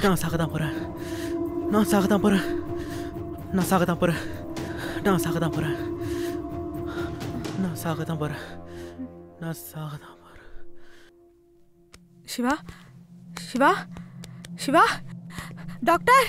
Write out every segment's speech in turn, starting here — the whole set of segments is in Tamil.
நான் சாக தான் போகிறேன். நான் சாக தான் போகிறேன். நான் சாக தான் போகிறேன். நான் சாக தான் போகிறேன். நான் சாக தான் போகிறேன். நான் சாக தான் போகிறேன். சிவா, சிவா, சிவா, டாக்டர்.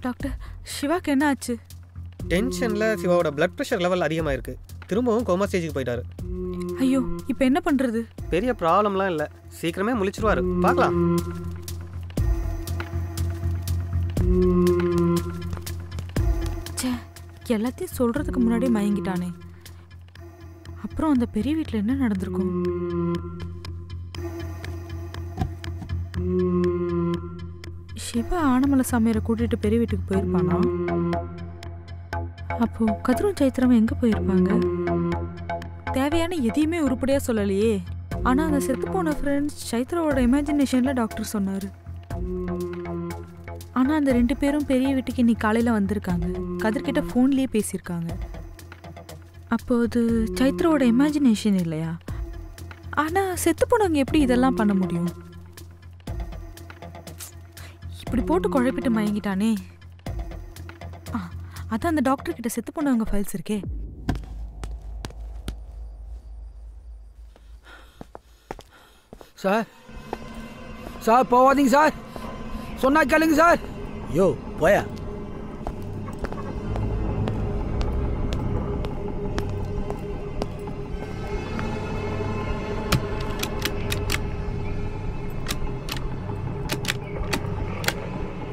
டாக்டர், சிவாக்கு என்ன ஆச்சு? டென்ஷனில் சிவாவோட பிளட் ப்ரெஷர் லெவல் அதிகமாக இருக்குது. திரும்பவும் கோமா ஸ்டேஜுக்கு போயிட்டாரு. ஐயோ, இப்போ என்ன பண்ணுறது? பெரிய ப்ராப்ளம்லாம் இல்லை, சீக்கிரமே முழிச்சிருவாரு. பார்க்கலாம். சே, எல்லாத்தையும் சொல்கிறதுக்கு முன்னாடியே மயங்கிட்டானே. அப்புறம் அந்த பெரிய வீட்டில் என்ன நடந்திருக்கும்? சிவா ஆனமலை சாமியாரை கூட்டிகிட்டு பெரிய வீட்டுக்கு போயிருப்பானா? அப்போ கதிரும் சைத்திரமும் எங்கே போயிருப்பாங்க? தேவையான எதையுமே உருப்படியாக சொல்லலையே. ஆனால் அந்த செத்து போன ஃப்ரெண்ட்ஸ் சைத்ராவோட இமேஜினேஷனில் டாக்டர் சொன்னார். ஆனால் அந்த 2 பேரும் பெரிய வீட்டுக்கு இன்னைக்கு காலையில் வந்திருக்காங்க. கதிர்கிட்ட ஃபோன்லேயே பேசியிருக்காங்க. அப்போது சைத்ராவோட இமேஜினேஷன் இல்லையா? ஆனால் செத்து போனவங்க எப்படி இதெல்லாம் பண்ண முடியும்? இப்படி போட்டு குழப்பிட்டு மயங்கிட்டானே. அதான் அந்த டாக்டர் கிட்ட செத்து போனவங்க ஃபைல்ஸ் இருக்கே. சார், சார் போவாதீங்க சார், சொன்னா கேளுங்க சார். யோ போயா.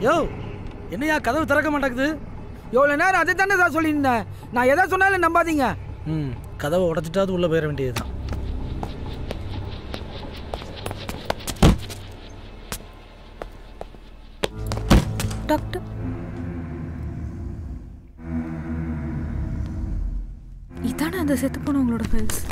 யோ என்னையா கதவு திறக்க மாட்டேங்குது? எவ்வளோ நேரம் அதை தானே சார் சொல்லியிருந்தேன். நான் எதை சொன்னாலும் நம்பாதீங்க. கதவை உடச்சிட்டாவது உள்ளே போயிட வேண்டியதுதான். டாக்டர், இதானே அந்த செத்து போனவங்களோட ஃபைல்ஸ்?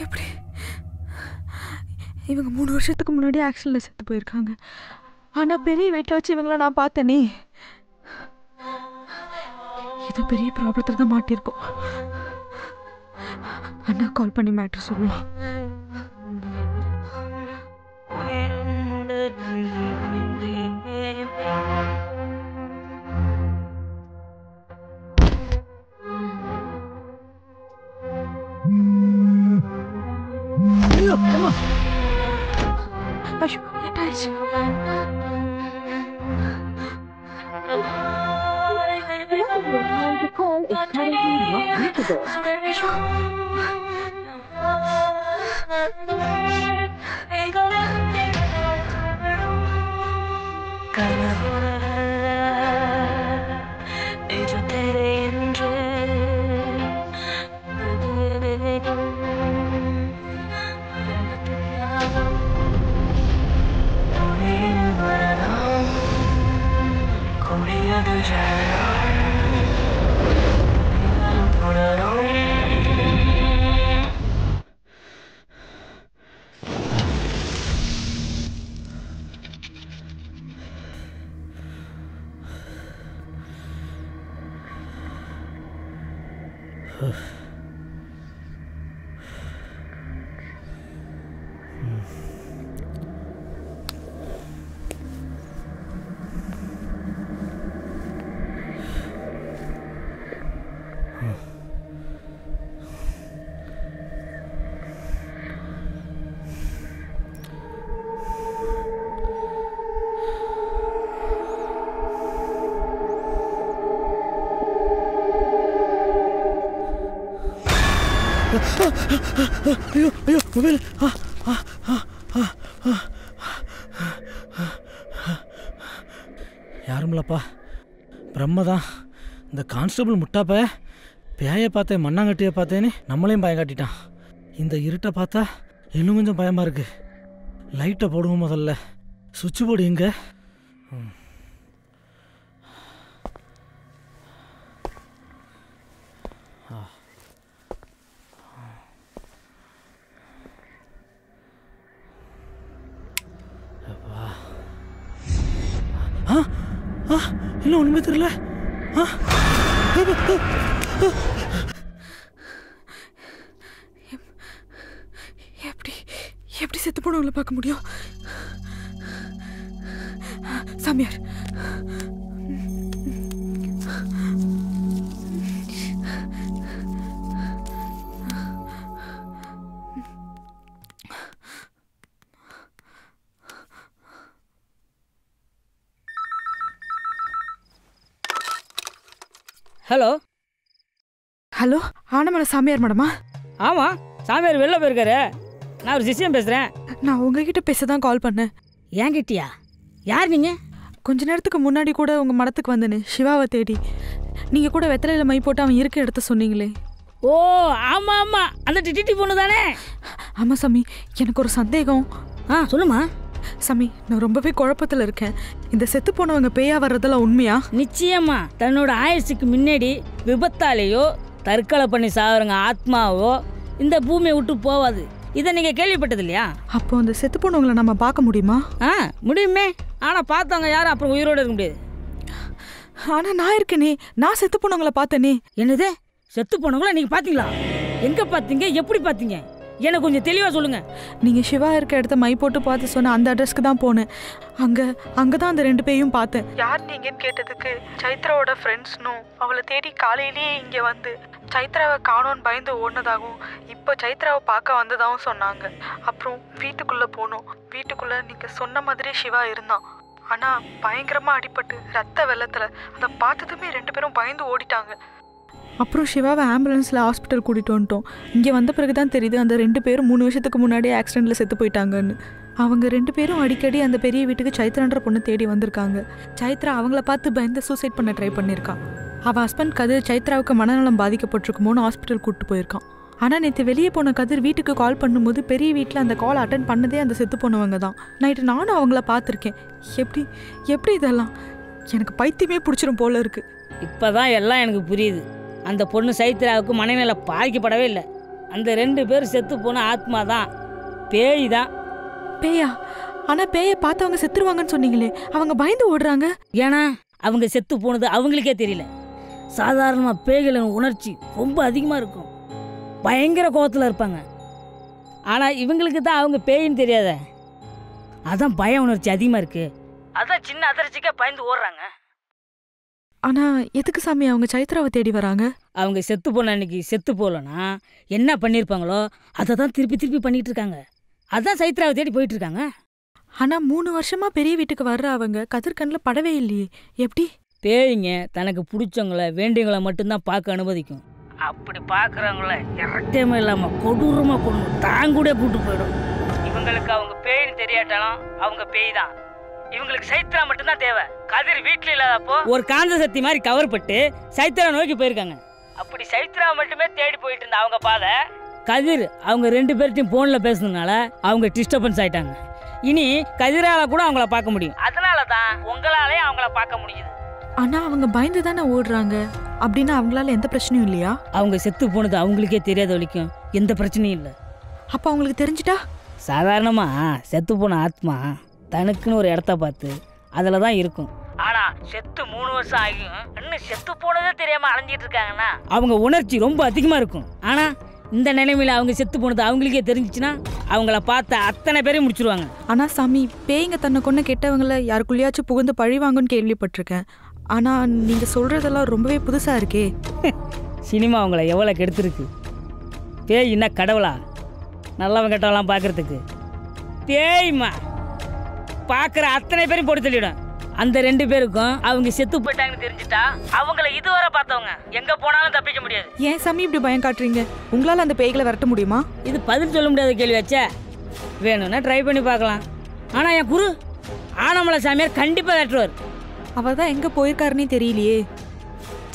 எப்படி இவங்க 3 வருஷத்துக்கு முன்னாடி ஆக்சிடென்ட்ல செத்து போயிருக்காங்க. ஆனா பெரிய வெயிட்ல வச்சு இவங்கள நான் பார்த்தேனே. இது பெரிய ப்ராப்ளத்துல தான் மாட்டிருக்கோம். அண்ணா கால் பண்ணி மேட்டர் சொல்லுவோம். ஐயோ, என்னாச்சு? ஐயோ ஐயோ மொபைல் யாருமில்லப்பா பிரம்மதான். இந்த கான்ஸ்டபிள் முட்டாப்ப பேயை பார்த்தேன் மண்ணாங்கட்டியை பார்த்தேன்னு நம்மளையும் பயம் காட்டிட்டான். இந்த இருட்டை பார்த்தா இன்னும் கொஞ்சம் பயமாக இருக்கு. லைட்டை போடுவோம் முதல்ல. சுவிட்ச் போர்டு எங்கே? இன்னும் ஒண்ணுமே தெரியல. எப்படி எப்படி செத்து போனவங்களை பார்க்க முடியும்? சாமியார், ஹலோ ஹலோ, ஆனமலை சாமியார் மேடமா? ஆமாம், சாமியார் வெளில போயிருக்காரு. நான் ஒரு சிஷ்யம் பேசுகிறேன். நான் உங்ககிட்ட பேச தான் கால் பண்ணேன். ஏங்கிட்டியா? யார் நீங்கள்? கொஞ்ச நேரத்துக்கு முன்னாடி கூட உங்கள் மடத்துக்கு வந்தேனே, சிவாவை தேடி. நீங்கள் கூட வெத்தலையில் மை போட்டு அவன் இருக்க இடத்த சொன்னீங்களே. ஓ ஆமாம் ஆமாம், அந்த டிடி பொண்ணு தானே? ஆமாம் சாமி, எனக்கு ஒரு சந்தேகம். சொல்லுமா. சாமி, நான் ரொம்பவே குழப்பத்தில் இருக்கேன். இந்த செத்து போனவங்க பேயா வர்றதெல்லாம் உண்மையா? நிச்சயமா. தன்னோட ஆயுசுக்கு முன்னாடி விபத்தாலேயோ தற்கொலை பண்ணி சாகுறங்க ஆத்மாவோ இந்த பூமியை விட்டு போவாது. இதை நீங்கள் கேள்விப்பட்டது இல்லையா? அப்போ அந்த செத்து போனவங்களை நம்ம பார்க்க முடியுமா? முடியுமே. ஆனால் பார்த்தவங்க யாரும் அப்புறம் உயிரோடு இருக்க முடியாது. ஆனால் நான் இருக்கேனே, நான் செத்து போனவங்களை பார்த்தேனே. என்னது? செத்து போனவங்கள நீங்கள் பார்த்தீங்களா? எங்கே பார்த்தீங்க? எப்படி பார்த்தீங்க? எனக்கு கொஞ்சம் தெளிவாக சொல்லுங்கள். நீங்கள் சிவா இருக்க இடத்த மை போட்டு பார்த்து சொன்ன அந்த அட்ரஸ்க்கு தான் போனேன். அங்கே தான் அந்த 2 பேரையும் பார்த்தேன். யார் நீங்கன்னு கேட்டதுக்கு சைத்ராவோட ஃப்ரெண்ட்ஸ்னும் அவளை தேடி காலையிலேயே இங்கே வந்து சைத்ராவை காணோன்னு பயந்து ஓடினதாகவும் இப்போ சைத்ராவை பார்க்க வந்ததாகவும் சொன்னாங்க. அப்புறம் வீட்டுக்குள்ளே போனோம். வீட்டுக்குள்ளே நீங்கள் சொன்ன மாதிரி சிவா இருந்தான். ஆனால் பயங்கரமாக அடிபட்டு ரத்த வெள்ளத்தில் அதை பார்த்ததுமே 2 பேரும் பயந்து ஓடிட்டாங்க. அப்புறம் சிவாவை ஆம்புலன்ஸில் ஹாஸ்பிட்டல் கூட்டிகிட்டு வந்துட்டோம். இங்கே வந்த பிறகு தான் தெரியுது அந்த 2 பேரும் 3 வருஷத்துக்கு முன்னாடியே ஆக்சிடெண்ட்டில் செத்து போயிட்டாங்கன்னு. அவங்க 2 பேரும் அடிக்கடி அந்த பெரிய வீட்டுக்கு சைத்ரான்ற பொண்ணு தேடி வந்திருக்காங்க. சைத்ரா அவங்கள பார்த்து பயந்து சூசைட் பண்ண ட்ரை பண்ணியிருக்கான். அவன் ஹஸ்பண்ட் கதிர் சைத்ராவுக்கு மனநலம் பாதிக்கப்பட்டிருக்குமோன்னு ஹாஸ்பிட்டல் கூப்பிட்டு போயிருக்கான். ஆனால் நேற்று வெளியே போன கதிர் வீட்டுக்கு கால் பண்ணும்போது பெரிய வீட்டில் அந்த கால் அட்டன் பண்ணதே அந்த செத்து போனவங்க தான். நைட்டு நானும் அவங்கள பார்த்துருக்கேன். எப்படி இதெல்லாம்? எனக்கு பைத்தியமே பிடிச்சிரும் போல இருக்கு. இப்போ தான் எல்லாம் எனக்கு புரியுது. அந்த பொண்ணு சைத்ராவுக்கு மனநிலை பாதிக்கப்படவே இல்லை. அந்த 2 பேர் செத்து போன ஆத்மா தான், பேய் தான். பேயா? ஆனால் பேயை பார்த்தவங்க செத்துருவாங்கன்னு சொன்னீங்களே, அவங்க பயந்து ஓடுறாங்க. ஏன்னா அவங்க செத்து போனது அவங்களுக்கே தெரியல. சாதாரணமாக பேய்களின் உணர்ச்சி ரொம்ப அதிகமாக இருக்கும், பயங்கர கோபத்தில் இருப்பாங்க. ஆனால் இவங்களுக்கு தான் அவங்க பேயின்னு தெரியாத, அதான் பய உணர்ச்சி அதிகமாக இருக்குது. அதான் சின்ன அதிர்ச்சிக்கே பயந்து ஓடுறாங்க. ஆனால் எதுக்கு சாமி அவங்க சைத்ராவை தேடி வராங்க? அவங்க செத்து போன அன்னைக்கு செத்து போகலன்னா என்ன பண்ணியிருப்பாங்களோ அதை தான் திருப்பி பண்ணிகிட்டு இருக்காங்க. அதான் சைத்ராவை தேடி போயிட்டு இருக்காங்க. ஆனால் 3 வருஷமாக பெரிய வீட்டுக்கு வர்ற அவங்க கதிர்கண்ணில் படவே இல்லையே, எப்படி? பேய்ங்க தனக்கு பிடிச்சவங்கள வேண்டியவங்களை மட்டும்தான் பார்க்க அனுமதிக்கும். அப்படி பார்க்குறவங்கள இரட்டையுமே இல்லாமல் கொடூரமாக கொண்டு தாங்கூட கூட்டு போயிடும். இவங்களுக்கு அவங்க பேய்னு தெரியாட்டாலும் அவங்க பேய் தான். இவங்களுக்கு சைத்ரா மட்டும்தான் தேவை. கதிர் வீட்டில் இல்லாதப்போ ஒரு காந்த சக்தி மாதிரி கவர் பட்டு சைத்ரா நோக்கி போயிருக்காங்க. அப்படி சைத்ரா மட்டுமே தேடி போயிட்டு இருந்த அவங்க பாதை கதிர் அவங்க 2 பேர்ட்டையும் ஃபோனில் பேசுனதுனால அவங்க டிஸ்டர்பன்ஸ் ஆயிட்டாங்க. இனி கதிரால கூட அவங்கள பார்க்க முடியும். அதனால தான் உங்களாலே அவங்கள பார்க்க முடியுது. ஆனால் அவங்க பயந்து தானே ஓடுறாங்க. அப்படின்னா அவங்களால எந்த பிரச்சனையும் இல்லையா? அவங்க செத்து போனது அவங்களுக்கே தெரியாத வரைக்கும் எந்த பிரச்சனையும் இல்லை. அப்போ அவங்களுக்கு தெரிஞ்சிட்டா? சாதாரணமாக செத்து போன ஆத்மா தனக்குன்னு ஒரு இடத்த பார்த்து அதில் தான் இருக்கும். ஆனால் செத்து 3 வருஷம் ஆகியும் இன்னும் செத்து போனதே தெரியாமல் அலைஞ்சிட்டு இருக்காங்கன்னா அவங்க உணர்ச்சி ரொம்ப அதிகமாக இருக்கும். ஆனால் இந்த நிலைமையில் அவங்க செத்து போனது அவங்களுக்கே தெரிஞ்சிச்சுன்னா அவங்கள பார்த்த அத்தனை பேரையும் முடிச்சிருவாங்க. ஆனால் சாமி, பேய்ங்க தன்னை கொண்டு கெட்டவங்கள யாருக்குள்ளேயாச்சும் புகுந்து பழிவாங்கன்னு கேள்விப்பட்டிருக்கேன். ஆனால் நீங்கள் சொல்கிறதெல்லாம் ரொம்பவே புதுசாக இருக்கே. சினிமா அவங்கள எவ்வளோ கெடுத்துருக்கு. பேய் என்ன கடவுளா நல்லவன் கெட்டவெல்லாம் பார்க்குறதுக்கு? பேய்மா பார்க்குற அத்தனை பேரும் போட்டு தள்ளிவிடும். அந்த 2 பேருக்கும் அவங்க செத்து போயிட்டாங்கன்னு தெரிஞ்சுட்டா அவங்கள இதுவரை பார்த்தவங்க எங்கே போனாலும் தப்பிக்க முடியாது. ஏன் சாமி இப்படி பயம் காட்டுறீங்க? உங்களால் அந்த பேய்களை விரட்ட முடியுமா? இது பதில் சொல்ல முடியாத கேள்வி வச்சே. வேணும்னா ட்ரை பண்ணி பார்க்கலாம். ஆனால் என் குரு ஆனமலை சாமியார் கண்டிப்பாக விரட்டுவார். அவர் தான் எங்கே போயிருக்காருன்னே தெரியலையே.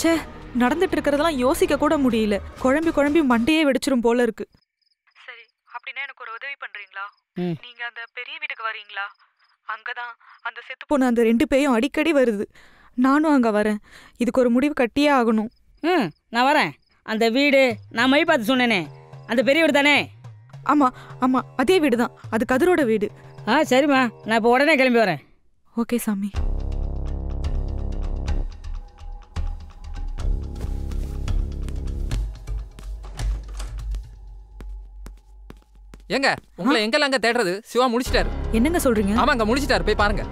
ச்சே, நடந்துட்டு இருக்கிறதெல்லாம் யோசிக்க கூட முடியல. குழம்பி மண்டையே வெடிச்சிரும் போல இருக்கு. சரி, அப்படின்னா எனக்கு ஒரு உதவி பண்றீங்களா? நீங்க அந்த பெரிய வீட்டுக்கு வரீங்களா? அங்கதான் அந்த செத்து போன அந்த 2 பேயும் அடிக்கடி வருது. நானும் அங்க வரேன். இதுக்கு ஒரு முடிவு கட்டியே ஆகணும். நான் வரேன். அந்த வீடு நான் மை பார்த்து சொன்னேனே, அந்த பெரிய வீடு தானே? ஆமா, அதே வீடு தான். அது கதிரோட வீடு. சரிம்மா, நான் இப்போ உடனே கிளம்பி வரேன். ஓகே சாமி. ஏங்க உங்களை எங்கெல்லாம் தேடுறது? சிவா முடிச்சிட்டாரு. என்னங்க சொல்றீங்க? ஆமாங்க முடிச்சிட்டாரு, போய் பாருங்க.